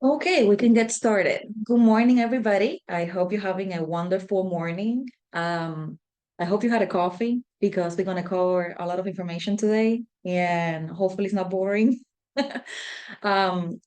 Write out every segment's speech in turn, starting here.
Okay, we can get started. Good morning, everybody. I hope you're having a wonderful morning. I hope you had a coffee because we're going to cover a lot of information today and hopefully it's not boring. Um,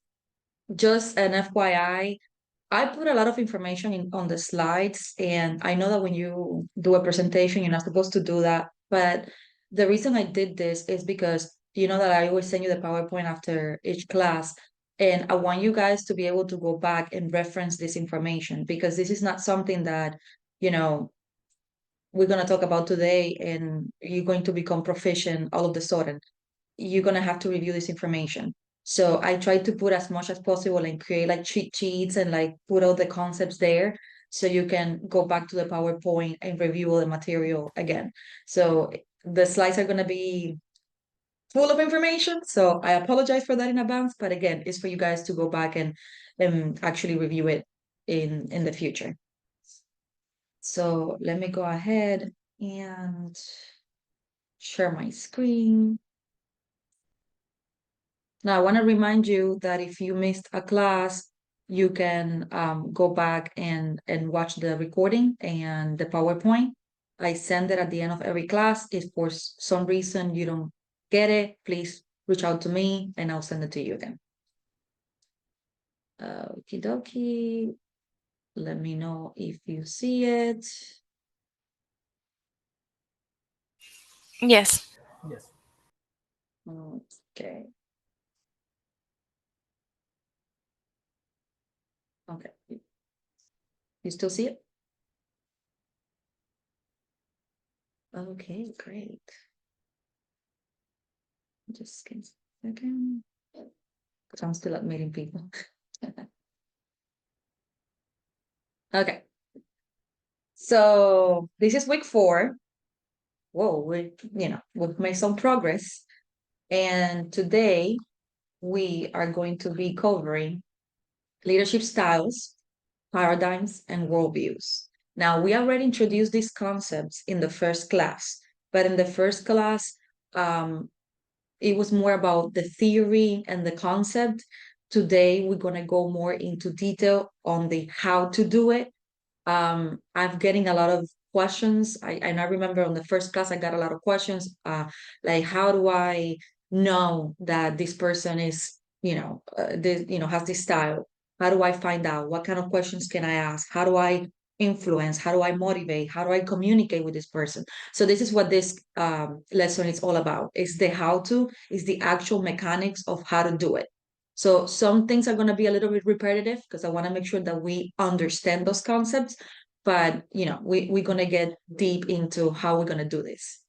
just an I put a lot of information on the slides, and I know that when you do a presentation, you're not supposed to do that. But the reason I did this is because you know that I always send you the PowerPoint after each class, and I want you guys to be able to go back and reference this information because this is not something that, you know, we're going to talk about today and you're going to become proficient all of the sudden. You're going to have to review this information. So I try to put as much as possible and create like cheat sheets and like put all the concepts there so you can go back to the PowerPoint and review all the material again. So the slides are going to be full of information. So I apologize for that in advance, but again, it's for you guys to go back and actually review it in the future. So let me go ahead and share my screen. Now, I want to remind you that if you missed a class, you can go back and watch the recording and the PowerPoint. I send it at the end of every class. If for some reason you don't get it, please reach out to me and I'll send it to you again. Okie dokie. Let me know if you see it. Yes. Yes. Okay. Okay. You still see it? Okay, great. Just give me a second. Because I'm still admitting people. Okay. So this is week 4. Whoa, we've made some progress. And today we are going to be covering leadership styles, paradigms, and worldviews. Now, we already introduced these concepts in the first class, but in the first class, it was more about the theory and the concept. Today, we're going to go more into detail on the how to do it. I'm getting a lot of questions. And I remember on the first class, I got a lot of questions, like how do I know that this person is, has this style? How do I find out? What kind of questions can I ask? How do I influence? How do I motivate? How do I communicate with this person? So this is what this lesson is all about. It's the how to, is the actual mechanics of how to do it. So some things are going to be a little bit repetitive because I want to make sure that we understand those concepts. But we're going to get deep into how we're going to do this.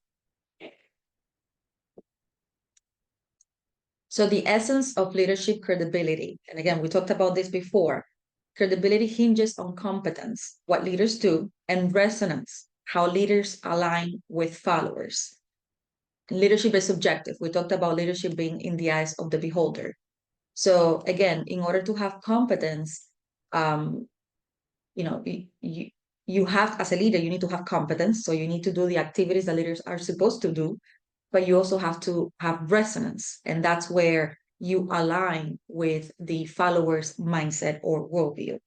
So the essence of leadership credibility, and again, we talked about this before. Credibility hinges on competence, what leaders do, and resonance, how leaders align with followers. Leadership is subjective. We talked about leadership being in the eyes of the beholder. So again, in order to have competence, um, you know, you have, as a leader, you need to have competence. So you need to do the activities that leaders are supposed to do, but you also have to have resonance. And that's where you align with the followers' mindset or worldview.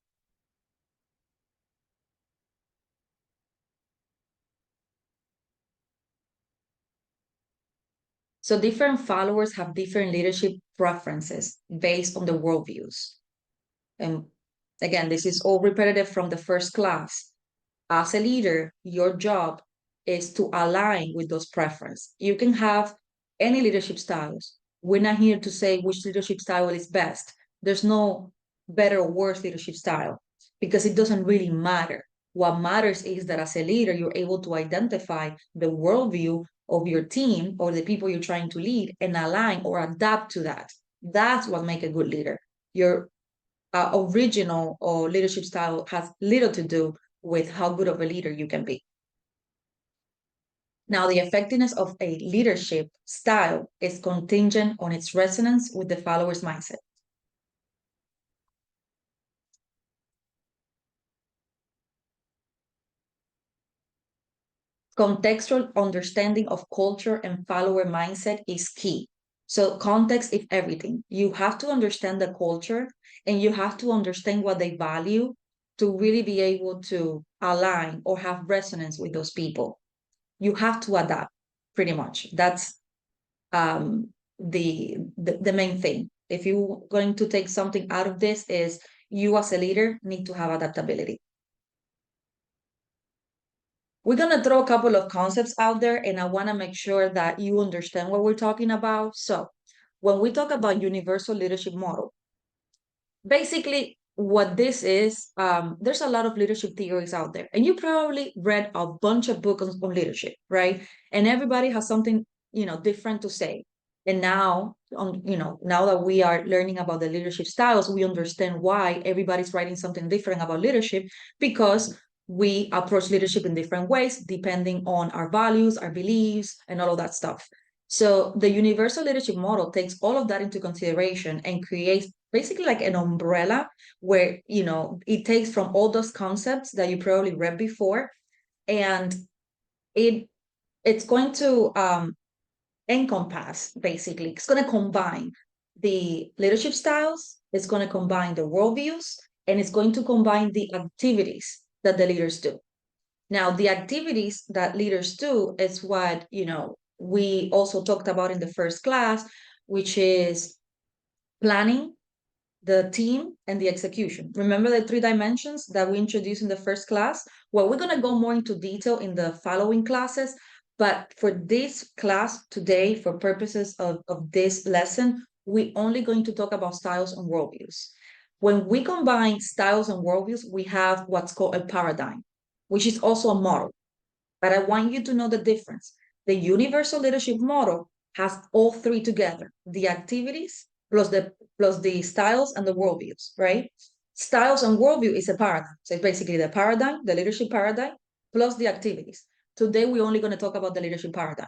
So different followers have different leadership preferences based on the worldviews. And again, this is all repetitive from the first class. As a leader, your job is to align with those preferences. You can have any leadership styles. We're not here to say which leadership style is best. There's no better or worse leadership style because it doesn't really matter. What matters is that as a leader, you're able to identify the worldview of your team or the people you're trying to lead and align or adapt to that. That's what makes a good leader. Your original or leadership style has little to do with how good of a leader you can be. Now, the effectiveness of a leadership style is contingent on its resonance with the follower's mindset. Contextual understanding of culture and follower mindset is key. So context is everything. You have to understand the culture and you have to understand what they value to really be able to align or have resonance with those people. You have to adapt pretty much. That's the main thing. If you're going to take something out of this is you as a leader need to have adaptability. We're going to throw a couple of concepts out there, and I want to make sure that you understand what we're talking about. So when we talk about universal leadership model, basically what this is, there's a lot of leadership theories out there, and you probably read a bunch of books on leadership, right? And everybody has something, different to say. And now, now that we are learning about the leadership styles, we understand why everybody's writing something different about leadership, because we approach leadership in different ways depending on our values, our beliefs, and all of that stuff. So the universal leadership model takes all of that into consideration and creates basically like an umbrella where, it takes from all those concepts that you probably read before, and it's going to encompass, basically, it's going to combine the leadership styles, it's going to combine the worldviews, and it's going to combine the activities that the leaders do. Now, the activities that leaders do is what, we also talked about in the first class, which is planning, the team, and the execution. Remember the 3 dimensions that we introduced in the first class? Well, we're going to go more into detail in the following classes, but for this class today, for purposes of this lesson, we're only going to talk about styles and worldviews. When we combine styles and worldviews, we have what's called a paradigm, which is also a model. But I want you to know the difference. The universal leadership model has all 3 together, the activities plus the styles and the worldviews, right? Styles and worldview is a paradigm. So it's basically the paradigm, the leadership paradigm, plus the activities. Today, we're only going to talk about the leadership paradigm,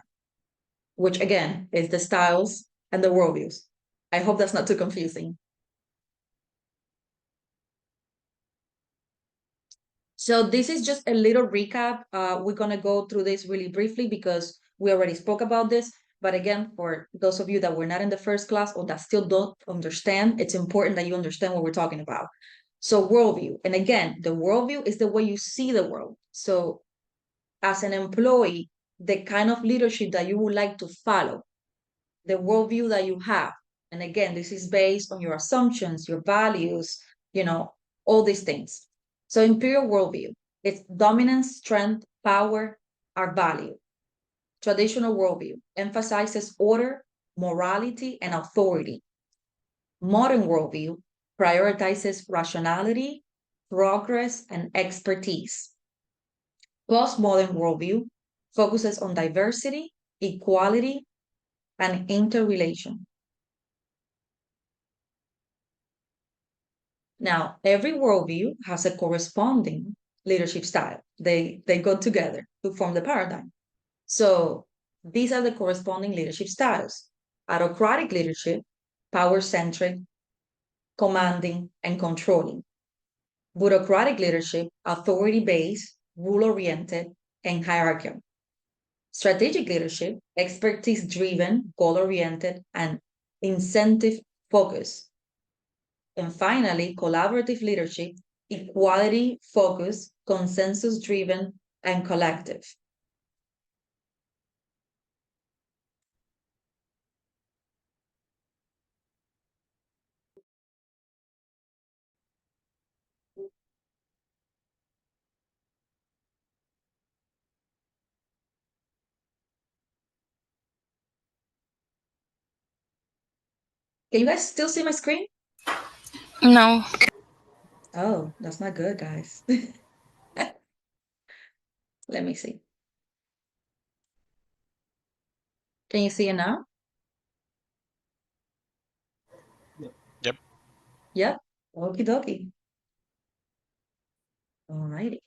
which again is the styles and the worldviews. I hope that's not too confusing. So this is just a little recap. We're going to go through this really briefly because we already spoke about this. But again, for those of you that were not in the first class or that still don't understand, it's important that you understand what we're talking about. So worldview. And again, the worldview is the way you see the world. So as an employee, the kind of leadership that you would like to follow, the worldview that you have. And again, this is based on your assumptions, your values, all these things. So imperial worldview, it's dominance, strength, power, our value. Traditional worldview emphasizes order, morality, and authority. Modern worldview prioritizes rationality, progress, and expertise. Postmodern worldview focuses on diversity, equality, and interrelation. Now, every worldview has a corresponding leadership style. They go together to form the paradigm. So these are the corresponding leadership styles. Autocratic leadership, power-centric, commanding, and controlling. Bureaucratic leadership, authority-based, rule-oriented, and hierarchical. Strategic leadership, expertise-driven, goal-oriented, and incentive-focused. And finally, collaborative leadership, equality focused, consensus driven, and collective. Can you guys still see my screen? No. Oh, that's not good, guys. Let me see. Can you see it now? Yep. Yep. Okie dokie. All righty.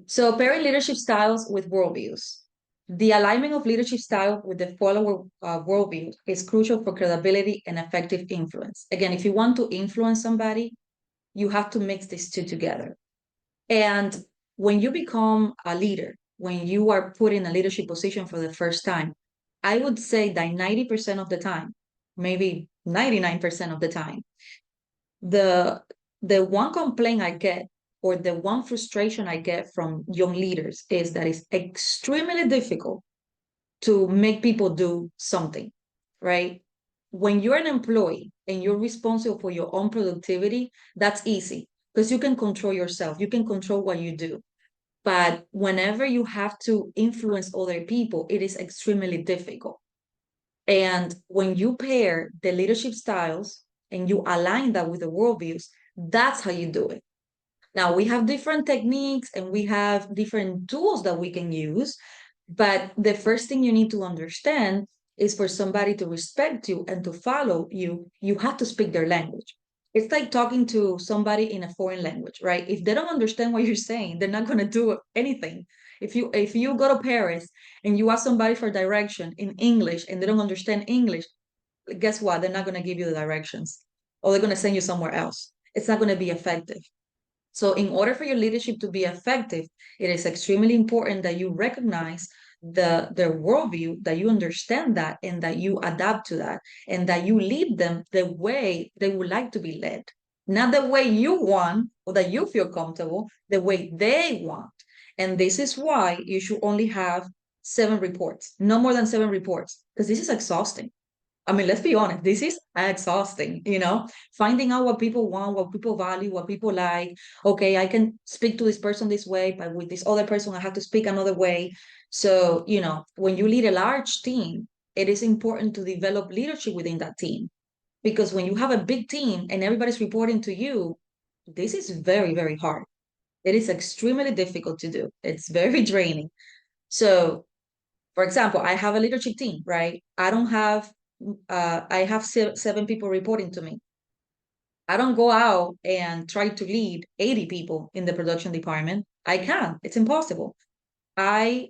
So pairing leadership styles with worldviews. The alignment of leadership style with the follower worldview is crucial for credibility and effective influence. Again, if you want to influence somebody, you have to mix these 2 together. And when you become a leader, when you are put in a leadership position for the first time, I would say that 90% of the time, maybe 99% of the time, the one complaint I get, or the one frustration I get from young leaders, is that it's extremely difficult to make people do something, right? When you're an employee and you're responsible for your own productivity, that's easy because you can control yourself, you can control what you do. But whenever you have to influence other people, it is extremely difficult. And when you pair the leadership styles and you align that with the worldviews, that's how you do it. Now, we have different techniques and we have different tools that we can use, but the first thing you need to understand is, for somebody to respect you and to follow you, you have to speak their language. It's like talking to somebody in a foreign language, right? If they don't understand what you're saying, they're not going to do anything. If you go to Paris and you ask somebody for direction in English and they don't understand English, guess what? They're not going to give you the directions, or they're going to send you somewhere else. It's not going to be effective. So, in order for your leadership to be effective, it is extremely important that you recognize their worldview, that you understand that, and that you adapt to that, and that you lead them the way they would like to be led, not the way you want or that you feel comfortable, the way they want. And this is why you should only have 7 reports, no more than 7 reports, because this is exhausting. I mean, let's be honest, this is exhausting, finding out what people want, what people value, what people like. Okay, I can speak to this person this way, but with this other person, I have to speak another way. So, when you lead a large team, it is important to develop leadership within that team. Because when you have a big team and everybody's reporting to you, this is very, very hard. It is extremely difficult to do. It's very draining. So, for example, I have a leadership team, right? I have 7 people reporting to me. I don't go out and try to lead 80 people in the production department. I can't. It's impossible. I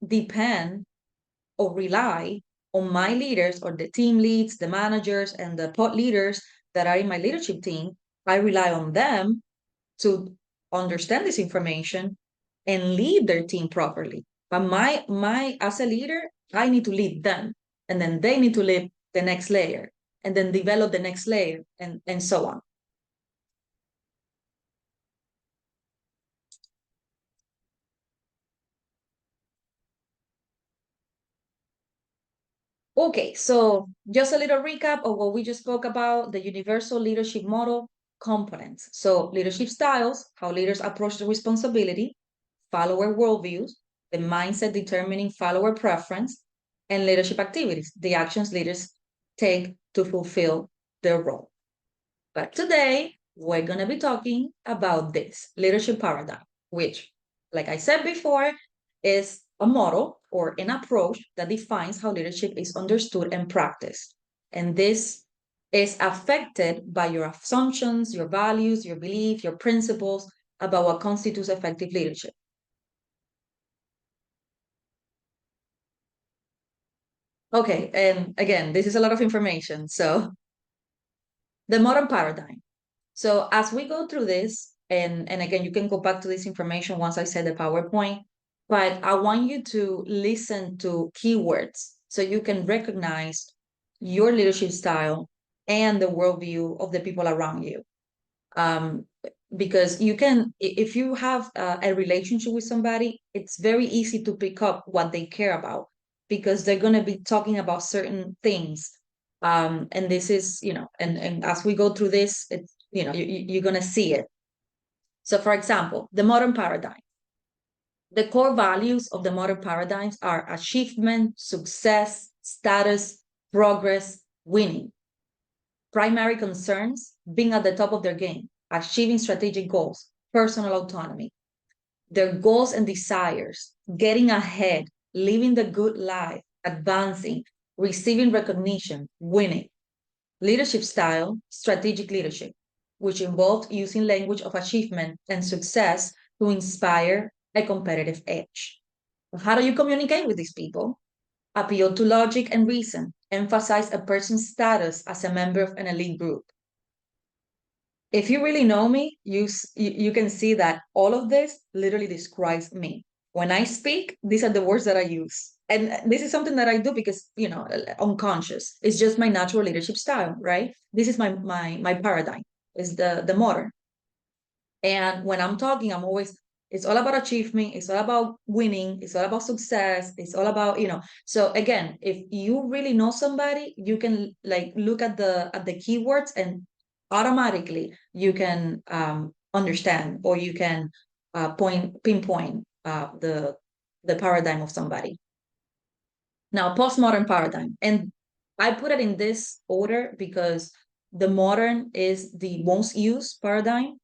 depend or rely on my leaders, or the team leads, the managers, and the pod leaders that are in my leadership team. I rely on them to understand this information and lead their team properly. But my as a leader, I need to lead them, and then they need to lead the next layer, and then develop the next layer, and so on. Okay, so just a little recap of what we just spoke about: the universal leadership model components. So, leadership styles, how leaders approach the responsibility; follower worldviews, the mindset determining follower preference; and leadership activities, the actions leaders take to fulfill their role. But today, we're going to be talking about this leadership paradigm, which, like I said before, is a model or an approach that defines how leadership is understood and practiced. And this is affected by your assumptions, your values, your beliefs, your principles about what constitutes effective leadership. Okay, and again, this is a lot of information. So, the modern paradigm. So as we go through this, and again, you can go back to this information once I said the PowerPoint, but I want you to listen to keywords so you can recognize your leadership style and the worldview of the people around you. Because you can, if you have a relationship with somebody, it's very easy to pick up what they care about, because they're going to be talking about certain things. And this is, and as we go through this, it's, you're going to see it. So, for example, the modern paradigm. The core values of the modern paradigms are achievement, success, status, progress, winning. Primary concerns: being at the top of their game, achieving strategic goals, personal autonomy. Their goals and desires: getting ahead, living the good life, advancing, receiving recognition, winning. Leadership style: strategic leadership, which involved using language of achievement and success to inspire a competitive edge. How do you communicate with these people? Appeal to logic and reason, emphasize a person's status as a member of an elite group. If you really know me, you can see that all of this literally describes me. When I speak, these are the words that I use. And this is something that I do because, unconscious. It's just my natural leadership style, right? This is my paradigm. is the motor. And when I'm talking, I'm always, it's all about achievement, it's all about winning, it's all about success, it's all about, So again, if you really know somebody, you can like look at the keywords and automatically you can understand, or you can pinpoint the paradigm of somebody. Now, postmodern paradigm. And I put it in this order because the modern is the most used paradigm,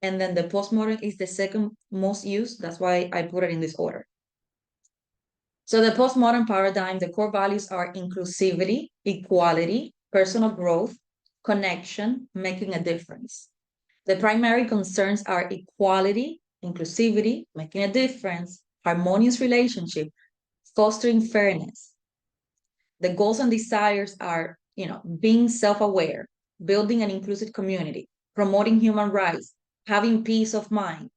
and then the postmodern is the second most used. That's why I put it in this order. So the postmodern paradigm, the core values are inclusivity, equality, personal growth, connection, making a difference. The primary concerns are equality, inclusivity, making a difference, harmonious relationship, fostering fairness. The goals and desires are, being self-aware, building an inclusive community, promoting human rights, having peace of mind.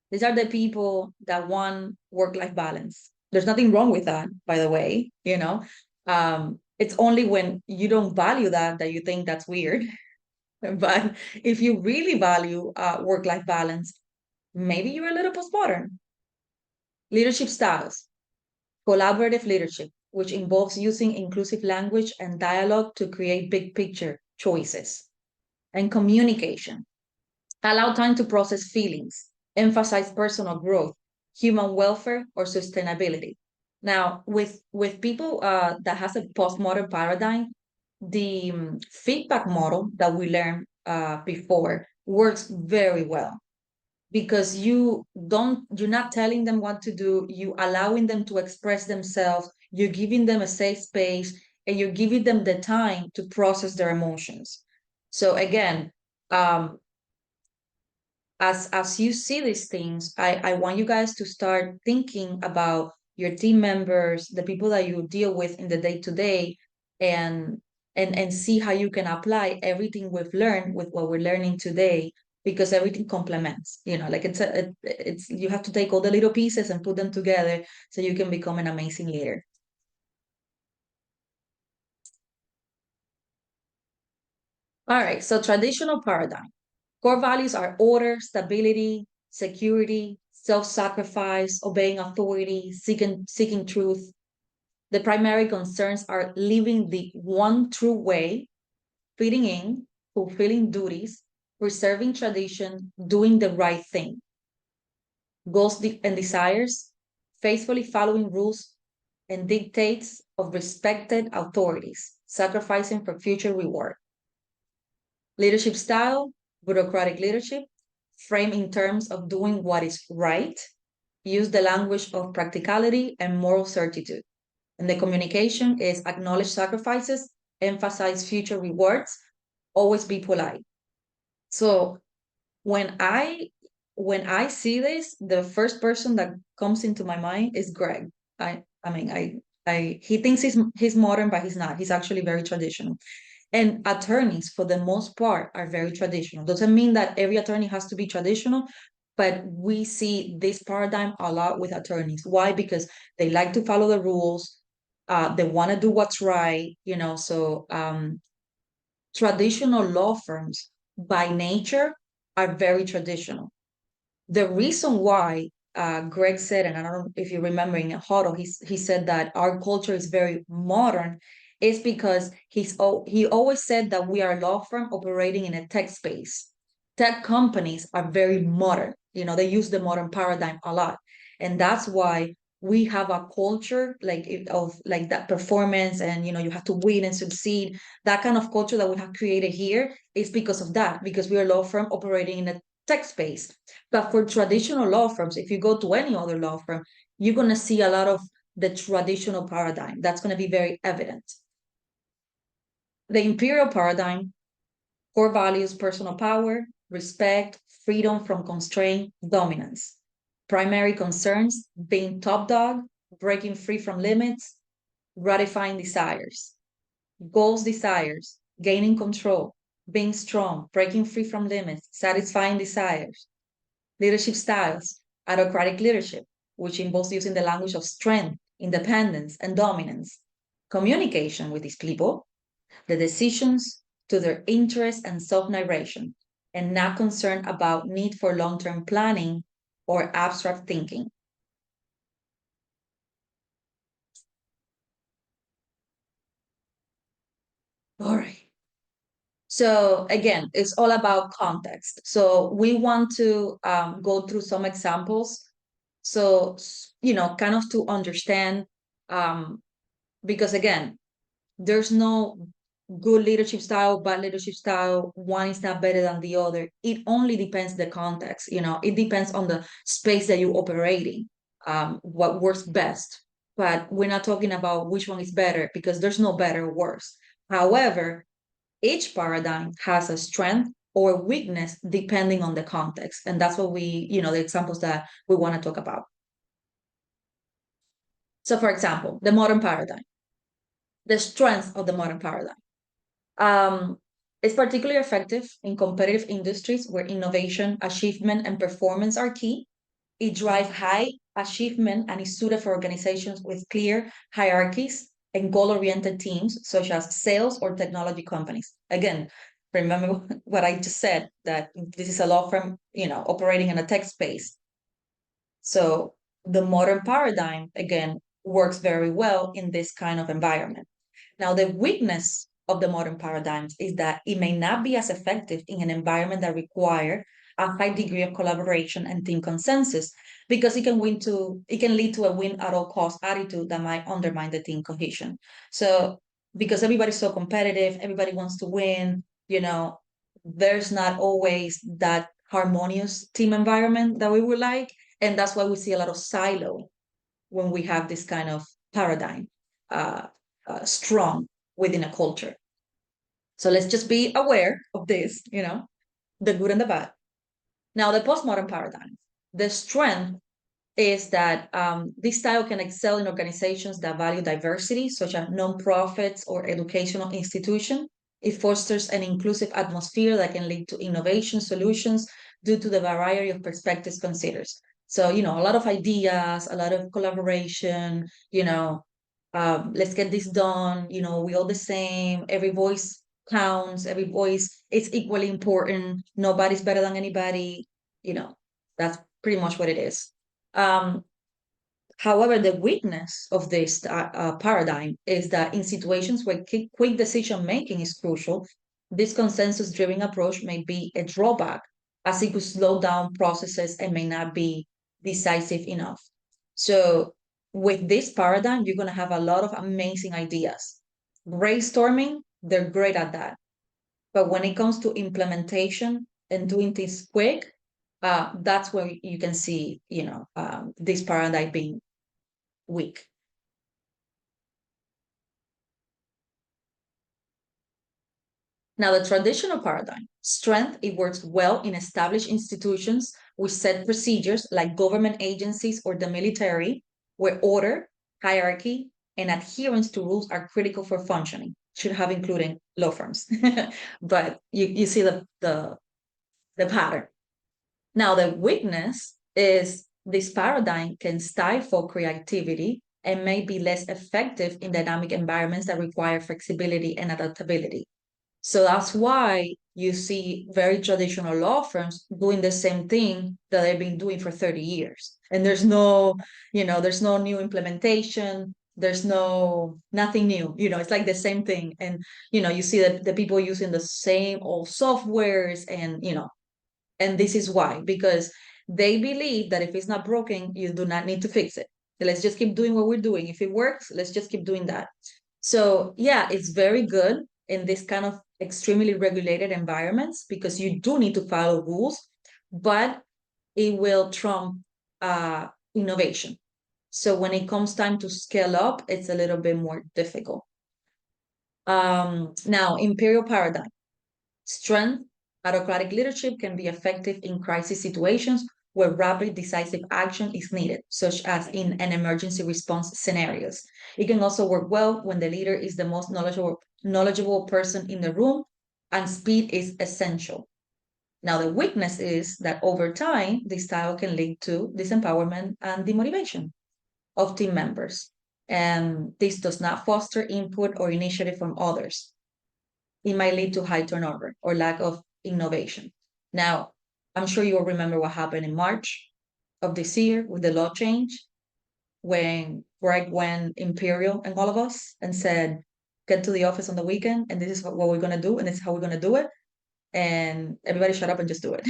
These are the people that want work-life balance. There's nothing wrong with that, by the way, It's only when you don't value that you think that's weird. But if you really value work-life balance, maybe you're a little postmodern. Leadership styles. Collaborative leadership, which involves using inclusive language and dialogue to create big picture choices. And communication. Allow time to process feelings, emphasize personal growth, human welfare, or sustainability. Now, with people that has a postmodern paradigm, the feedback model that we learned before works very well, because you're not telling them what to do, you allowing them to express themselves, you're giving them a safe space, and you're giving them the time to process their emotions. So again, as you see these things, I want you guys to start thinking about your team members, the people that you deal with in the day to day, and see how you can apply everything we've learned with what we're learning today, because everything complements. Like it's you have to take all the little pieces and put them together so you can become an amazing leader. All right, so traditional paradigm. Core values are order, stability, security, self-sacrifice, obeying authority, seeking truth. The primary concerns are living the one true way, fitting in, fulfilling duties, preserving tradition, doing the right thing. Goals and desires, faithfully following rules and dictates of respected authorities, sacrificing for future reward. Leadership style, bureaucratic leadership, frame in terms of doing what is right, use the language of practicality and moral certitude. And the communication is acknowledge sacrifices, emphasize future rewards, always be polite. So when I see this, the first person that comes into my mind is Greg. He thinks he's modern, but he's not. He's actually very traditional. And attorneys, for the most part, are very traditional. Doesn't mean that every attorney has to be traditional, but we see this paradigm a lot with attorneys. Why? Because they like to follow the rules. They want to do what's right, So traditional law firms by nature are very traditional. The reason why Greg said, and I don't know if you remember in a huddle, he said that our culture is very modern, is because he always said that we are a law firm operating in a tech space. Tech companies are very modern. They use the modern paradigm a lot, and that's why we have a culture of like that performance, and you have to win and succeed. That kind of culture that we have created here is because of that, because we are a law firm operating in a tech space. But for traditional law firms, if you go to any other law firm, you're going to see a lot of the traditional paradigm. That's going to be very evident. The imperial paradigm, core values, personal power, respect, freedom from constraint, dominance. Primary concerns, being top dog, breaking free from limits, gratifying desires. Goals, desires, gaining control, being strong, breaking free from limits, satisfying desires. Leadership styles, autocratic leadership, which involves using the language of strength, independence, and dominance. Communication with these people, the decisions to their interests and self-narration. and not concerned about need for long-term planning or abstract thinking. All right. So again, it's all about context. So we want to go through some examples. So, kind of to understand, because again, there's no good leadership style, bad leadership style. One is not better than the other. It only depends the context. It depends on the space that you're operating, what works best. But we're not talking about which one is better because there's no better or worse. However, each paradigm has a strength or weakness depending on the context. And that's what the examples that we want to talk about. So, for example, the modern paradigm, the strength of the modern paradigm. It's particularly effective in competitive industries where innovation, achievement, and performance are key. It drives high achievement and is suited for organizations with clear hierarchies and goal-oriented teams, such as sales or technology companies. Again, remember what I just said, that this is a law firm, operating in a tech space. So the modern paradigm, again, works very well in this kind of environment. Now, the weakness of the modern paradigms is that it may not be as effective in an environment that require a high degree of collaboration and team consensus, because it can lead to a win at all cost attitude that might undermine the team cohesion. So because everybody's so competitive, everybody wants to win, there's not always that harmonious team environment that we would like. And that's why we see a lot of silo when we have this kind of paradigm uh, strong within a culture. So let's just be aware of this, the good and the bad. Now, the postmodern paradigm, the strength is that this style can excel in organizations that value diversity, such as nonprofits or educational institutions. It fosters an inclusive atmosphere that can lead to innovation solutions due to the variety of perspectives considered. So, a lot of ideas, a lot of collaboration, let's get this done, we all the same, every voice counts, every voice is equally important, nobody's better than anybody, that's pretty much what it is. However, the weakness of this paradigm is that in situations where quick decision making is crucial, this consensus driven approach may be a drawback, as it could slow down processes and may not be decisive enough. So, with this paradigm, you're going to have a lot of amazing ideas. Brainstorming, they're great at that. But when it comes to implementation and doing things quick, that's where you can see, this paradigm being weak. Now, the traditional paradigm, strength, it works well in established institutions with set procedures like government agencies or the military, where order, hierarchy, and adherence to rules are critical for functioning. Should have included law firms. But you see the pattern. Now, the weakness is this paradigm can stifle creativity and may be less effective in dynamic environments that require flexibility and adaptability. So that's why you see very traditional law firms doing the same thing that they've been doing for 30 years. And there's no new implementation. There's nothing new, it's like the same thing. And, you see that the people using the same old softwares and this is why, because they believe that if it's not broken, you do not need to fix it. Let's just keep doing what we're doing. If it works, let's just keep doing that. So yeah, it's very good in this kind of extremely regulated environments because you do need to follow rules, but it will trump innovation. So when it comes time to scale up, it's a little bit more difficult. Now, imperial paradigm. Strength, autocratic leadership can be effective in crisis situations where rapid, decisive action is needed, such as in an emergency response scenarios. It can also work well when the leader is the most knowledgeable person in the room and speed is essential. Now, the weakness is that over time, this style can lead to disempowerment and demotivation of team members. And this does not foster input or initiative from others. It might lead to high turnover or lack of innovation. Now, I'm sure you'll remember what happened in March of this year with the law change when Greg went imperial and all of us and said, get to the office on the weekend and this is what we're going to do and this is how we're going to do it. And everybody shut up and just do it.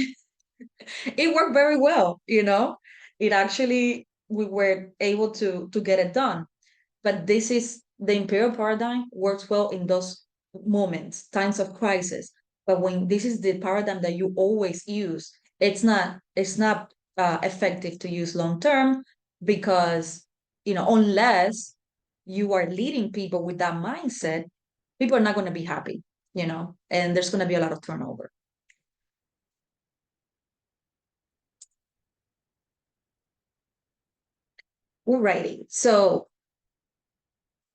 It worked very well, you know. It actually, we were able to get it done. But this is the imperial paradigm works well in those moments, times of crisis. But when this is the paradigm that you always use, it's not effective to use long term because unless you are leading people with that mindset, people are not going to be happy, and there's going to be a lot of turnover. Alrighty, so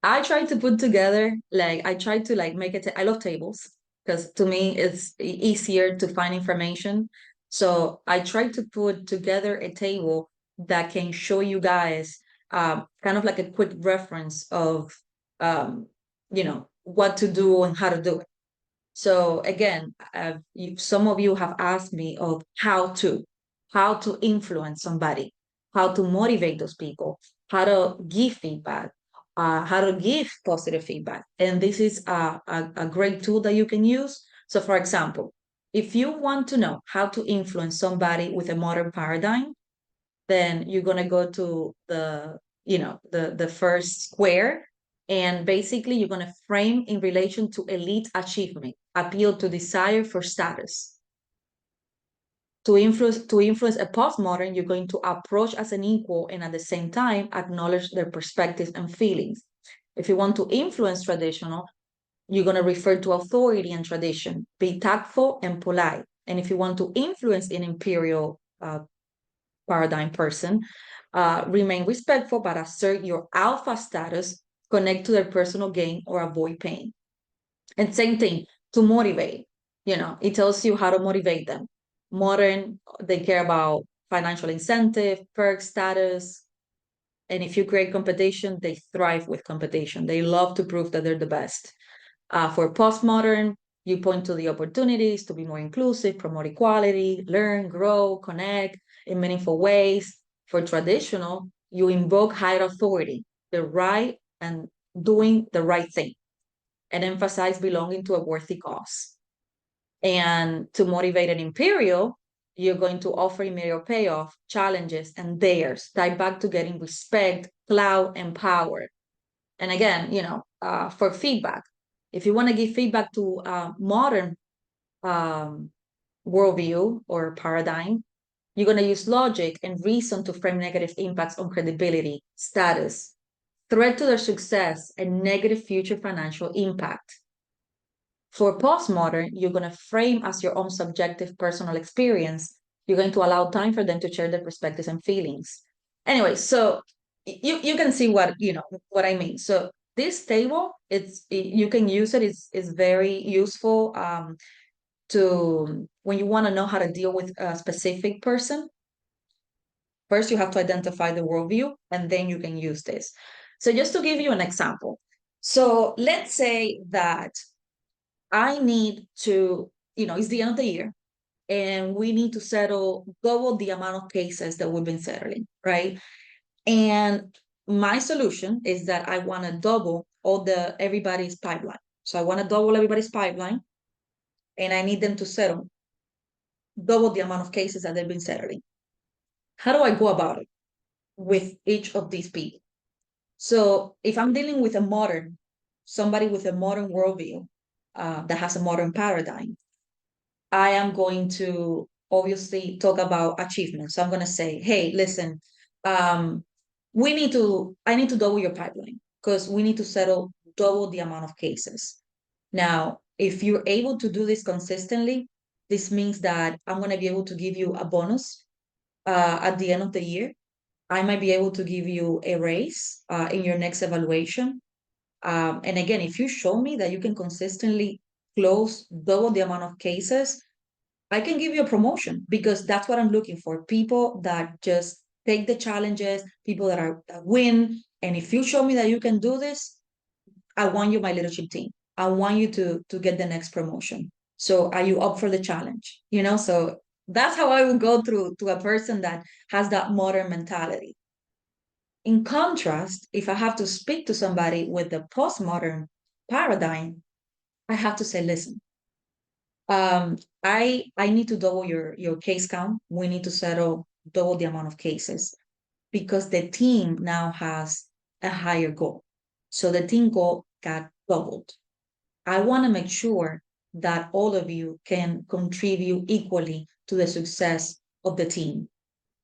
I try to put together, I try to make it, I love tables because to me it's easier to find information. So I try to put together a table that can show you guys kind of like a quick reference of, what to do and how to do it. So again, some of you have asked me of how to influence somebody, how to motivate those people, how to give feedback, how to give positive feedback. And this is a great tool that you can use. So for example, if you want to know how to influence somebody with a modern paradigm, then you're going to go to the first square, and basically you're going to frame in relation to elite achievement, appeal to desire for status. To influence a postmodern, you're going to approach as an equal and at the same time acknowledge their perspectives and feelings. If you want to influence traditional, you're going to refer to authority and tradition, be tactful and polite. And if you want to influence an imperial paradigm person, remain respectful but assert your alpha status, connect to their personal gain or avoid pain. And same thing to motivate, it tells you how to motivate them. Modern, they care about financial incentive, perk status. And if you create competition, they thrive with competition. They love to prove that they're the best. For postmodern, you point to the opportunities to be more inclusive, promote equality, learn, grow, connect in meaningful ways. For traditional, you invoke higher authority, the right and doing the right thing, and emphasize belonging to a worthy cause. And to motivate an imperial, you're going to offer immediate payoff, challenges, and theirs, tie back to getting respect, clout, and power. And again, for feedback, if you want to give feedback to modern worldview or paradigm, you're going to use logic and reason to frame negative impacts on credibility, status, threat to their success, and negative future financial impact. For postmodern, you're going to frame as your own subjective personal experience. You're going to allow time for them to share their perspectives and feelings. Anyway, so you can see what I mean. So this table, you can use it. It's very useful to when you want to know how to deal with a specific person. First, you have to identify the worldview, and then you can use this. So just to give you an example. So let's say that I need to, it's the end of the year, and we need to settle double the amount of cases that we've been settling, right? And my solution is that I want to double everybody's pipeline. So I want to double everybody's pipeline, and I need them to settle double the amount of cases that they've been settling. How do I go about it with each of these people? So if I'm dealing with somebody with a modern worldview that has a modern paradigm, I am going to obviously talk about achievements. So I'm going to say, hey, listen, um, I need to double your pipeline because we need to settle double the amount of cases. Now, if you're able to do this consistently, this means that I'm going to be able to give you a bonus at the end of the year. I might be able to give you a raise in your next evaluation. And again, if you show me that you can consistently close double the amount of cases, I can give you a promotion because that's what I'm looking for. People that just take the challenges, people that win. And if you show me that you can do this, I want you my leadership team. I want you to get the next promotion. So are you up for the challenge? So that's how I would go through to a person that has that modern mentality. In contrast, if I have to speak to somebody with the postmodern paradigm, I have to say, listen, I need to double your case count. We need to settle double the amount of cases because the team now has a higher goal. So the team goal got doubled. I want to make sure that all of you can contribute equally to the success of the team.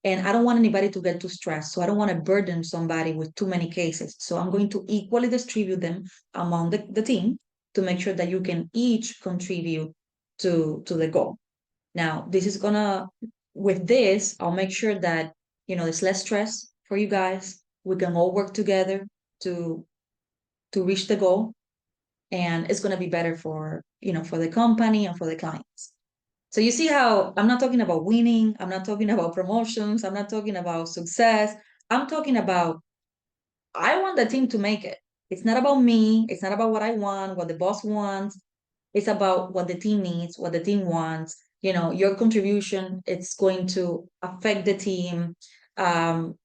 And I don't want anybody to get too stressed. So I don't want to burden somebody with too many cases. So I'm going to equally distribute them among the team to make sure that you can each contribute to the goal. Now, with this, I'll make sure that, there's less stress for you guys. We can all work together to reach the goal. And it's going to be better for the company and for the clients. So you see how I'm not talking about winning. I'm not talking about promotions. I'm not talking about success. I'm talking about, I want the team to make it. It's not about me. It's not about what I want, what the boss wants. It's about what the team needs, what the team wants. Your contribution, it's going to affect the team. Um,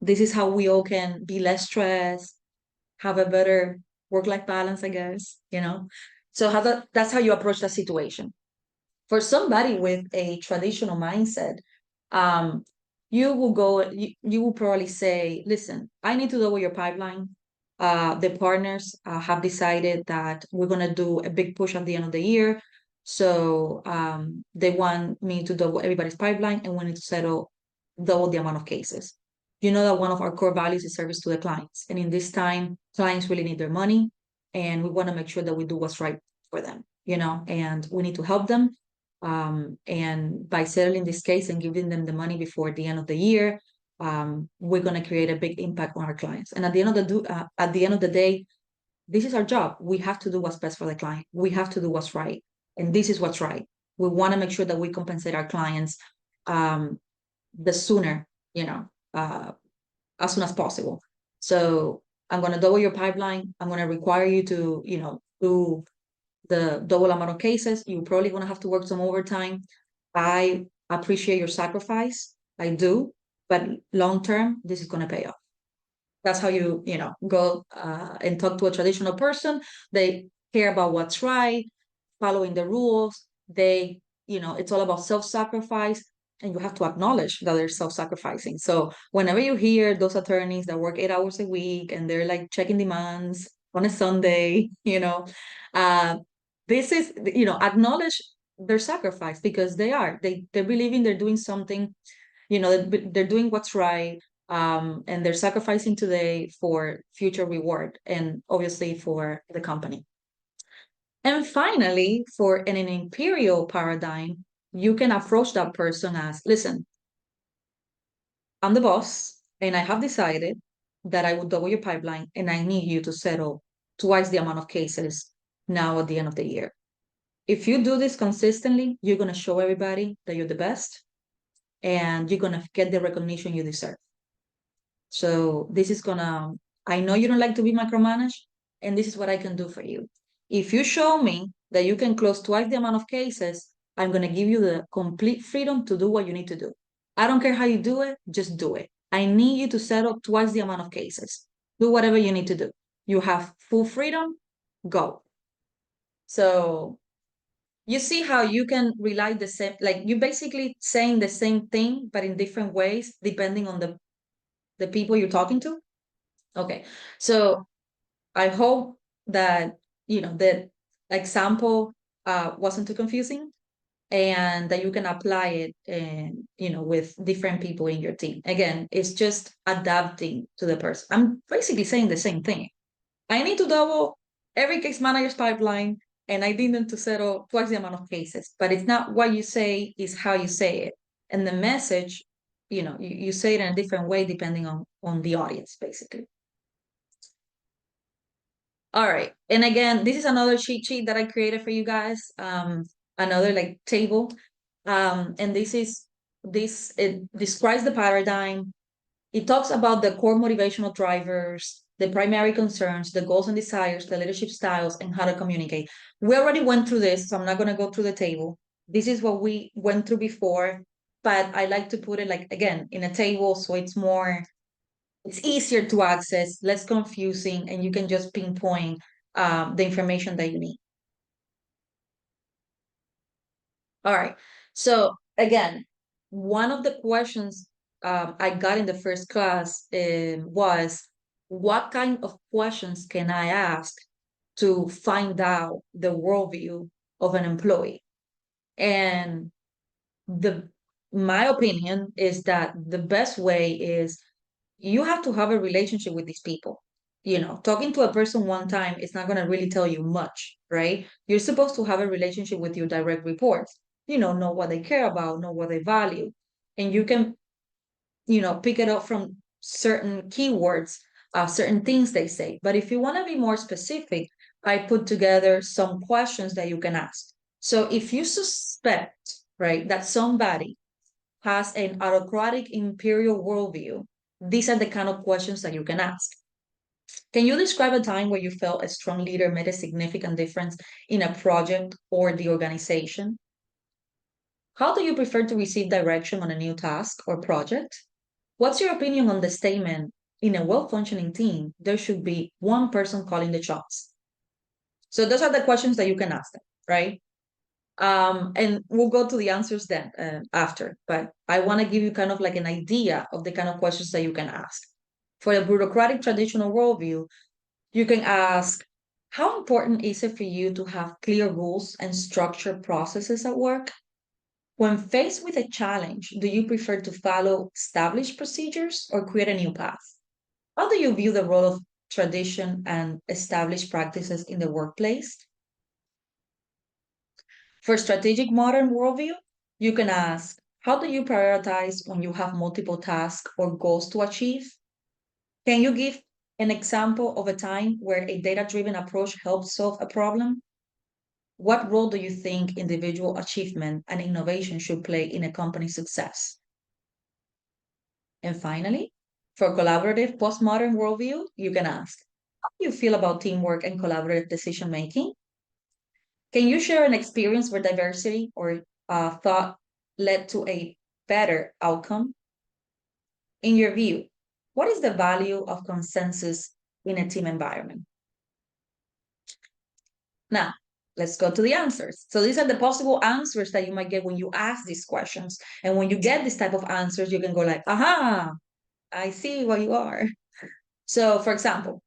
this is how we all can be less stressed, have a better work-life balance, I guess. So that's how you approach that situation. For somebody with a traditional mindset, um, you will probably say, listen, I need to double your pipeline. The partners have decided that we're going to do a big push at the end of the year. So they want me to double everybody's pipeline and we need to settle double the amount of cases. You know that one of our core values is service to the clients. And in this time, clients really need their money. And we want to make sure that we do what's right for them, and we need to help them. And by settling this case and giving them the money before the end of the year, we're going to create a big impact on our clients. And at the end of the day, this is our job. We have to do what's best for the client. We have to do what's right, and this is what's right. We want to make sure that we compensate our clients um, the sooner, as soon as possible. So I'm going to double your pipeline. I'm going to require you to, do the double amount of cases. You're probably going to have to work some overtime. I appreciate your sacrifice. I do. But long term, this is going to pay off. That's how you go and talk to a traditional person. They care about what's right, following the rules. It's all about self-sacrifice, and you have to acknowledge that they're self-sacrificing. So whenever you hear those attorneys that work 8 hours a week and they're like checking demands on a Sunday, uh, this is, acknowledge their sacrifice because they're believing they're doing something, they're doing what's right. And they're sacrificing today for future reward and obviously for the company. And finally, for an imperial paradigm, you can approach that person as, listen, I'm the boss and I have decided that I will double your pipeline and I need you to settle twice the amount of cases now at the end of the year. If you do this consistently, you're going to show everybody that you're the best and you're going to get the recognition you deserve. So I know you don't like to be micromanaged, and this is what I can do for you. If you show me that you can close twice the amount of cases, I'm going to give you the complete freedom to do what you need to do. I don't care how you do it, just do it. I need you to settle twice the amount of cases. Do whatever you need to do. You have full freedom, go. So you see how you can rely the same, like you basically saying the same thing, but in different ways, depending on the people you're talking to. Okay, so I hope that that example wasn't too confusing and that you can apply it with different people in your team. Again, it's just adapting to the person. I'm basically saying the same thing. I need to double every case manager's pipeline and I need them to settle twice the amount of cases. But it's not what you say, it's how you say it. And the message, you say it in a different way depending on the audience, basically. All right. And again, this is another cheat sheet that I created for you guys. Another like table. And it describes the paradigm. It talks about the core motivational drivers, the primary concerns, the goals and desires, the leadership styles, and how to communicate. We already went through this, so I'm not going to go through the table. This is what we went through before, but I like to put it like, again, in a table so it's easier to access, less confusing, and you can just pinpoint the information that you need. All right. So again, one of the questions I got in the first class was, what kind of questions can I ask to find out the worldview of an employee? And the my opinion is that the best way is you have to have a relationship with these people. Talking to a person one time is not going to really tell you much, right? You're supposed to have a relationship with your direct reports, know what they care about, know what they value. And you can, pick it up from certain keywords, certain things they say. But if you want to be more specific, I put together some questions that you can ask. So if you suspect, right, that somebody has an autocratic imperial worldview, these are the kind of questions that you can ask. Can you describe a time where you felt a strong leader made a significant difference in a project or the organization? How do you prefer to receive direction on a new task or project? What's your opinion on the statement, in a well functioning team, there should be one person calling the shots? So, those are the questions that you can ask them, right? And we'll go to the answers then after, but I want to give you kind of like an idea of the kind of questions that you can ask. For a bureaucratic traditional worldview, you can ask, how important is it for you to have clear rules and structured processes at work? When faced with a challenge, do you prefer to follow established procedures or create a new path? How do you view the role of tradition and established practices in the workplace? For strategic modern worldview, you can ask, how do you prioritize when you have multiple tasks or goals to achieve? Can you give an example of a time where a data-driven approach helped solve a problem? What role do you think individual achievement and innovation should play in a company's success? And finally, for collaborative postmodern worldview, you can ask, how do you feel about teamwork and collaborative decision making? Can you share an experience where diversity or thought led to a better outcome? In your view, what is the value of consensus in a team environment? Now, let's go to the answers. So these are the possible answers that you might get when you ask these questions. And when you get this type of answers, you can go like, aha, I see what you are. So for example,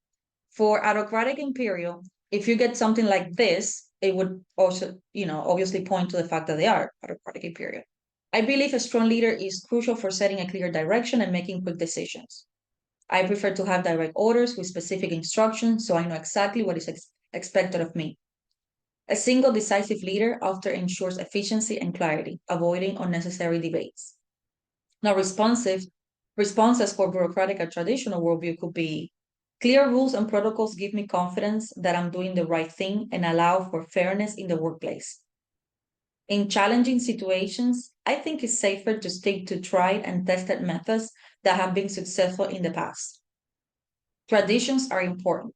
for autocratic imperial, if you get something like this, it would also, obviously point to the fact that they are autocratic imperial. I believe a strong leader is crucial for setting a clear direction and making quick decisions. I prefer to have direct orders with specific instructions so I know exactly what is expected of me. A single decisive leader often ensures efficiency and clarity, avoiding unnecessary debates. Now, responses for bureaucratic and traditional worldview could be clear rules and protocols give me confidence that I'm doing the right thing and allow for fairness in the workplace. In challenging situations, I think it's safer to stick to tried and tested methods that have been successful in the past. Traditions are important.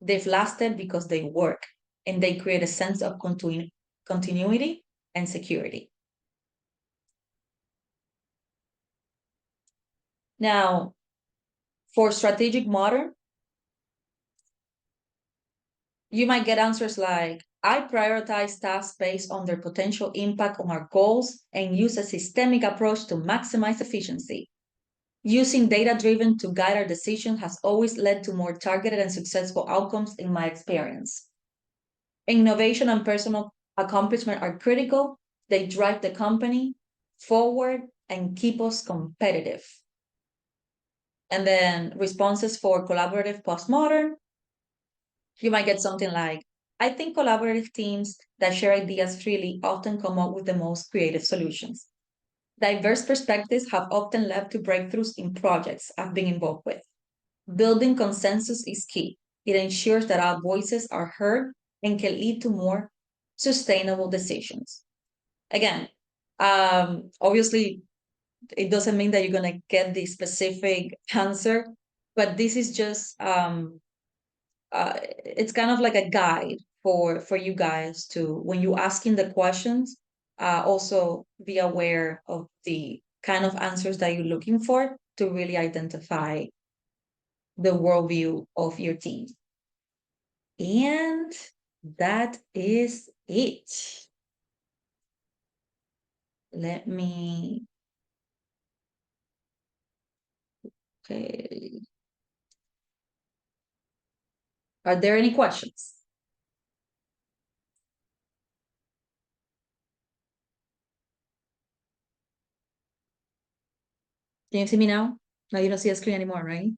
They've lasted because they work and they create a sense of continuity and security. Now, for strategic modern, you might get answers like, I prioritize tasks based on their potential impact on our goals and use a systemic approach to maximize efficiency. Using data-driven to guide our decisions has always led to more targeted and successful outcomes in my experience. Innovation and personal accomplishment are critical. They drive the company forward and keep us competitive. And then responses for collaborative postmodern, you might get something like, I think collaborative teams that share ideas freely often come up with the most creative solutions. Diverse perspectives have often led to breakthroughs in projects I've been involved with. Building consensus is key. It ensures that our voices are heard and can lead to more sustainable decisions. Again, obviously, it doesn't mean that you're going to get the specific answer, but this is just it's kind of like a guide for you guys to, when you asking the questions, also be aware of the kind of answers that you're looking for to really identify the worldview of your team. And that is it. Let me, okay. Are there any questions? Can you see me now? Now you don't see a screen anymore, right?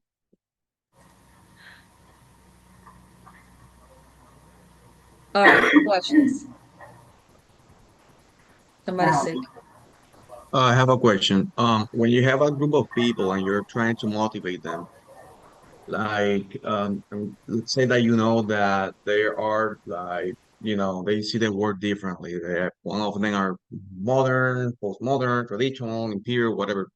All right, questions. Somebody's sick. I have a question. When you have a group of people and you're trying to motivate them, like, let's say that you know that they are like, they see the world differently. One of them are modern, postmodern, traditional, imperial, whatever.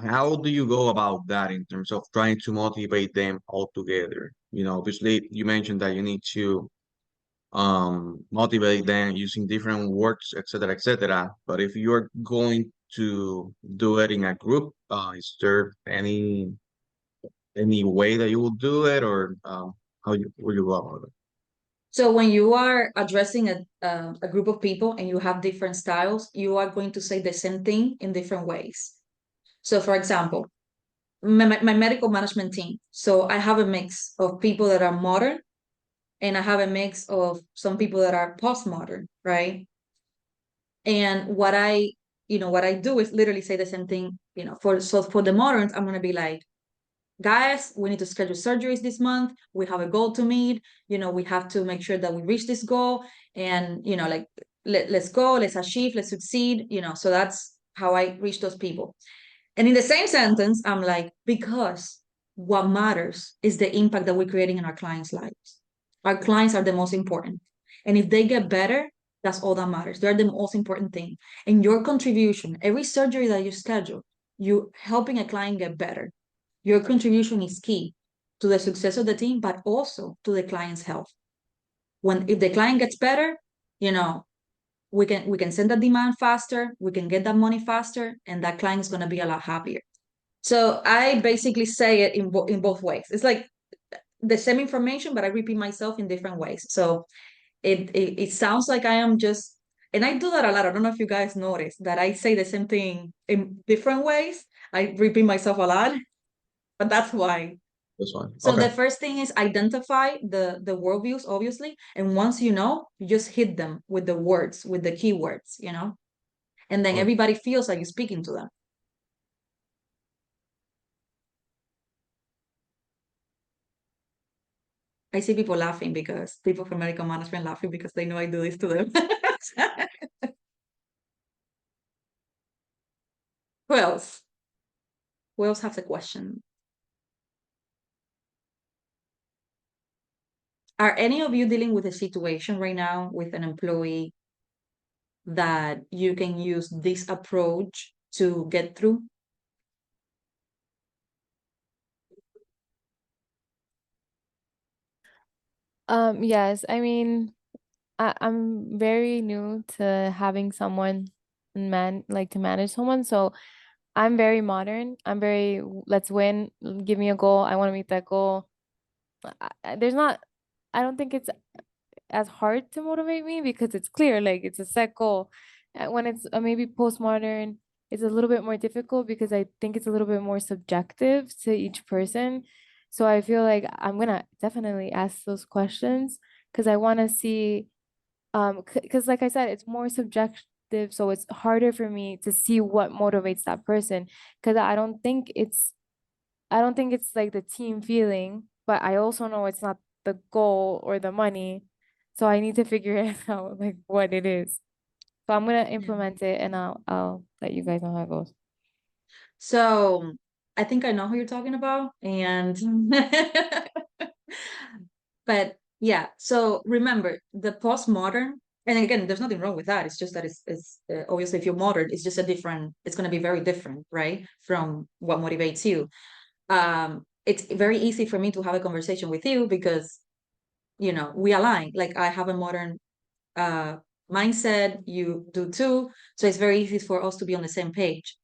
How do you go about that in terms of trying to motivate them all together? Obviously you mentioned that you need to motivate them using different words, etc., etc. But if you're going to do it in a group, is there any way that you will do it, or how will you go about it? So when you are addressing a group of people and you have different styles, you are going to say the same thing in different ways. So for example, my medical management team. So I have a mix of people that are modern and I have a mix of some people that are postmodern, right? And what I do is literally say the same thing, for the moderns, I'm gonna be like, guys, we need to schedule surgeries this month. We have a goal to meet. We have to make sure that we reach this goal. And, like, let's go, let's achieve, let's succeed. So that's how I reach those people. And in the same sentence, I'm like, because what matters is the impact that we're creating in our clients' lives. Our clients are the most important. And if they get better, that's all that matters. They're the most important thing. And your contribution, every surgery that you schedule, you helping a client get better. Your contribution is key to the success of the team, but also to the client's health. If the client gets better, you know, we can send the demand faster, we can get that money faster, and that client is going to be a lot happier. So I basically say it in both ways. It's like the same information, but I repeat myself in different ways. So it sounds like I am just, and I do that a lot. I don't know if you guys notice that I say the same thing in different ways. I repeat myself a lot, but that's why. This one. So Okay. the first thing is identify the worldviews, obviously. And once you just hit them with the words, with the keywords. And then Okay. everybody feels like you're speaking to them. I see people laughing because people from medical management laughing because they know I do this to them. Who else? Who else has a question? Are any of you dealing with a situation right now with an employee that you can use this approach to get through? Yes, I mean, I'm very new to having someone to manage someone, so I'm very modern. I'm very, let's win, give me a goal. I want to meet that goal. There's not, I don't think it's as hard to motivate me because it's clear, like it's a set goal. When it's maybe postmodern, it's a little bit more difficult because I think it's a little bit more subjective to each person. So I feel like I'm gonna definitely ask those questions because I want to see, because like I said, it's more subjective, so it's harder for me to see what motivates that person because I don't think it's like the team feeling, but I also know it's not the goal or the money. So I need to figure it out like what it is. So I'm gonna Yeah. implement it and I'll let you guys know how it goes. So I think I know who you're talking about. And but yeah, so remember the postmodern, and again, there's nothing wrong with that. It's just that it's obviously if you're modern, it's just it's going to be very different, right? From what motivates you. it's very easy for me to have a conversation with you because, you know, we align. Like I have a modern mindset, you do too. So it's very easy for us to be on the same page.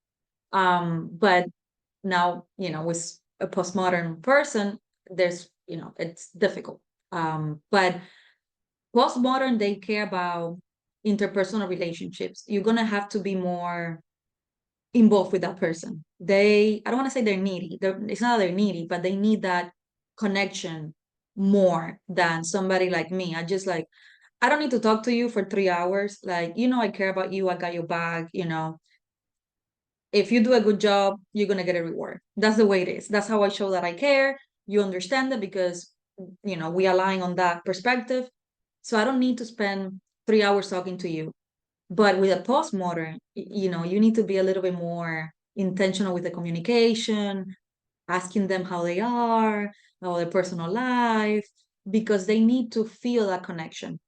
But now, you know, with a postmodern person, there's, you know, it's difficult. But postmodern, they care about interpersonal relationships. You're gonna have to be more involved with that person. I don't want to say they're needy. It's not that they're needy, but they need that connection more than somebody like me. I don't need to talk to you for 3 hours. Like, you know, I care about you. I got your back. You know, if you do a good job, you're going to get a reward. That's the way it is. That's how I show that I care. You understand it because, you know, we align on that perspective. So I don't need to spend 3 hours talking to you. But with a postmodern, you know, you need to be a little bit more intentional with the communication, asking them how they are, how their personal life, because they need to feel that connection.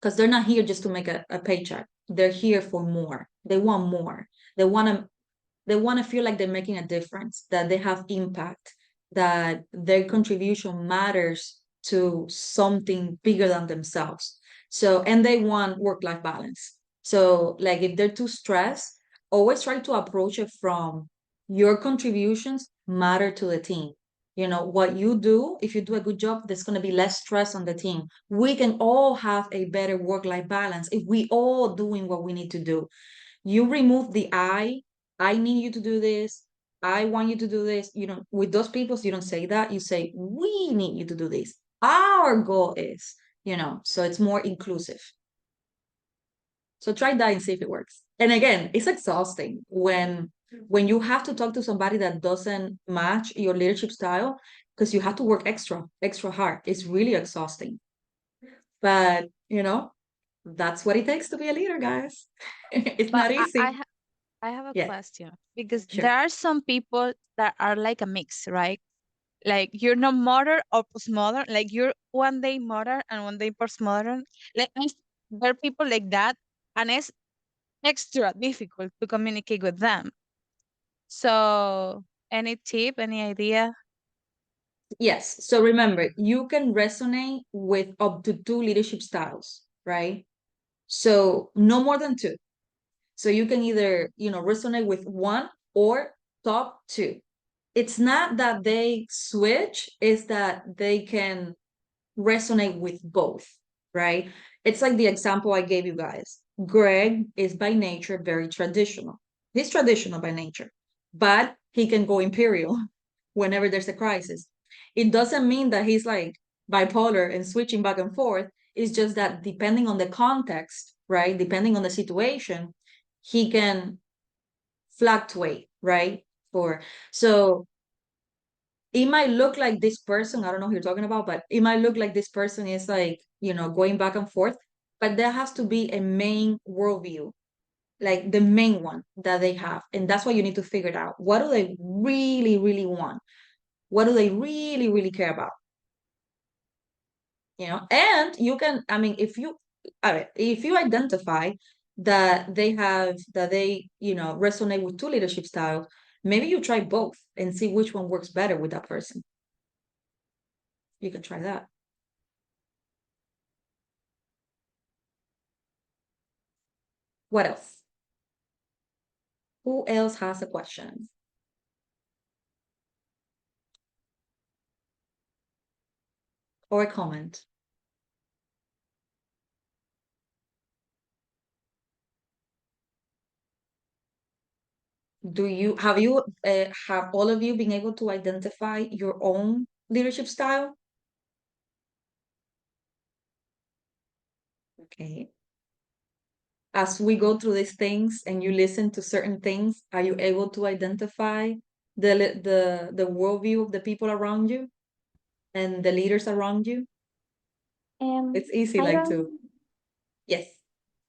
Because they're not here just to make a paycheck. They're here for more. They want more. They want to feel like they're making a difference, that they have impact, that their contribution matters to something bigger than themselves. So, and they want work-life balance. So, like if they're too stressed, always try to approach it from your contributions matter to the team. You know, what you do, if you do a good job, there's going to be less stress on the team. We can all have a better work-life balance if we all doing what we need to do. You remove the I need you to do this, I want you to do this. You know, with those people, you don't say that. You say, we need you to do this. Our goal is, you know, so it's more inclusive. So try that and see if it works. And again, it's exhausting when you have to talk to somebody that doesn't match your leadership style because you have to work extra hard. It's really exhausting. But, you know, that's what it takes to be a leader, guys. It's But not easy. I have a Yeah, question because sure. there are some people that are like a mix, right? Like you're not modern or postmodern, like you're one day modern and one day postmodern. Like there are people like that, and it's extra difficult to communicate with them. So, any tip, any idea? Yes. So remember, you can resonate with up to 2 leadership styles, right? So no more than 2. So you can either, you know, resonate with one or top 2. It's not that they switch, it's that they can resonate with both, right? It's like the example I gave you guys. Greg is by nature very traditional. He's traditional by nature, but he can go imperial whenever there's a crisis. It doesn't mean that he's like bipolar and switching back and forth. It's just that depending on the context, right? Depending on the situation, he can fluctuate, right? For so it might look like this person, I don't know who you're talking about, but it might look like this person is like, you know, going back and forth, but there has to be a main worldview, like the main one that they have. And that's why you need to figure it out. What do they really, really want? What do they really, really care about? You know, and you can, I mean, if you identify that they, you know, resonate with 2 leadership styles, maybe you try both and see which one works better with that person. You can try that. What else? Who else has a question? Or a comment? Have all of you been able to identify your own leadership style? Okay. As we go through these things and you listen to certain things, are you able to identify the worldview of the people around you and the leaders around you? It's easy, I like don't to, yes.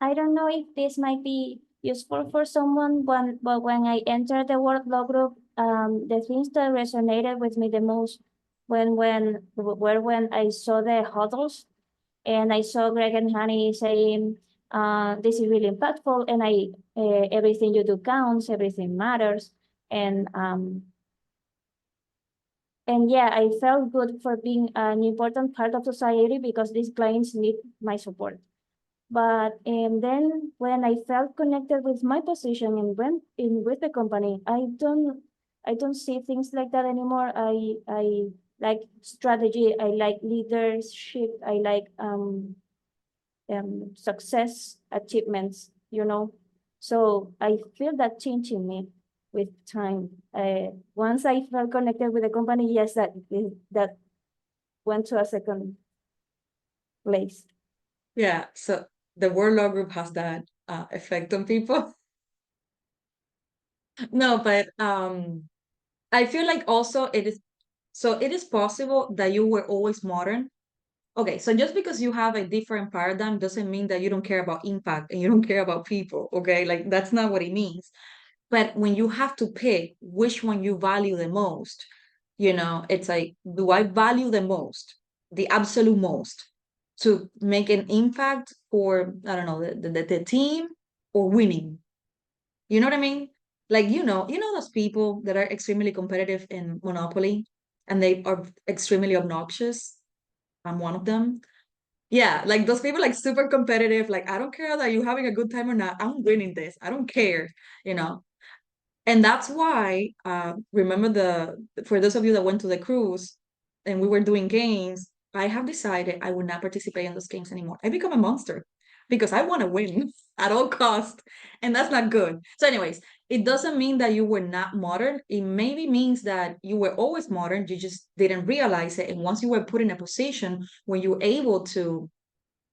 I don't know if this might be useful for someone, but when I entered the work law group, the things that resonated with me the most were when I saw the huddles and I saw Greg and Honey saying, "This is really impactful," and everything you do counts, everything matters, and And yeah, I felt good for being an important part of society because these clients need my support. But and then when I felt connected with my position and went in with the company, I don't see things like that anymore. I like strategy, I like leadership, I like success achievements, you know. So I feel that change in me with time. Once I felt connected with the company, yes, that went to a second place. Yeah, so the word law group has that effect on people. No, but I feel like also it is possible that you were always modern. Okay, so just because you have a different paradigm doesn't mean that you don't care about impact and you don't care about people, okay? Like that's not what it means. But when you have to pick which one you value the most, it's like, do I value the most, the absolute most, to make an impact for, I don't know, the team or winning? You know what I mean? Like, those people that are extremely competitive in Monopoly and they are extremely obnoxious. I'm one of them. Yeah, like those people like super competitive, like I don't care that you're having a good time or not. I'm winning this. I don't care, you know. And that's why, remember for those of you that went to the cruise and we were doing games, I have decided I will not participate in those games anymore. I become a monster because I want to win at all cost, and that's not good. So, anyways, it doesn't mean that you were not modern. It maybe means that you were always modern. You just didn't realize it. And once you were put in a position when you were able to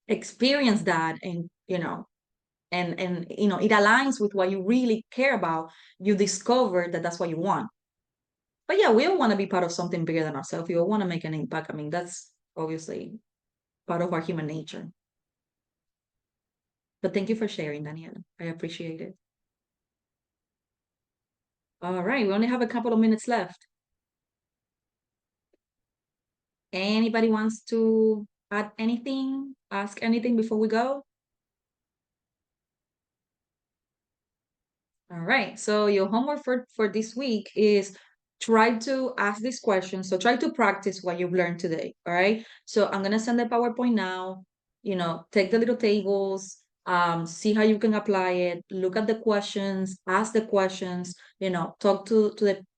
experience that and it aligns with what you really care about, you discover that that's what you want. But yeah, we all want to be part of something bigger than ourselves. We all want to make an impact. I mean, that's obviously part of our human nature. But thank you for sharing, Daniela. I appreciate it. All right, we only have a couple of minutes left. Anybody wants to add anything, ask anything before we go? All right, so your homework for this week is try to ask these questions. So try to practice what you've learned today, all right? So I'm gonna send the PowerPoint now, take the little tables, see how you can apply it, look at the questions, ask the questions, talk to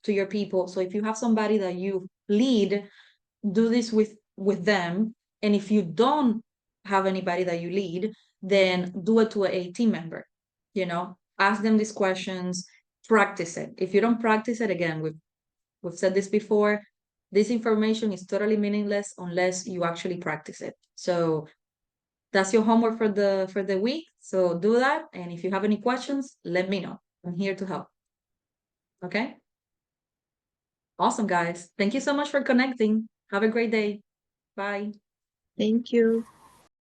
your people. So if you have somebody that you lead, do this with them. And if you don't have anybody that you lead, then do it to a team member, ask them these questions, practice it. If you don't practice it, again, we've said this before, this information is totally meaningless unless you actually practice it. So that's your homework for the week. So do that. And if you have any questions, let me know. I'm here to help. Okay? Awesome, guys. Thank you so much for connecting. Have a great day. Bye. Thank you.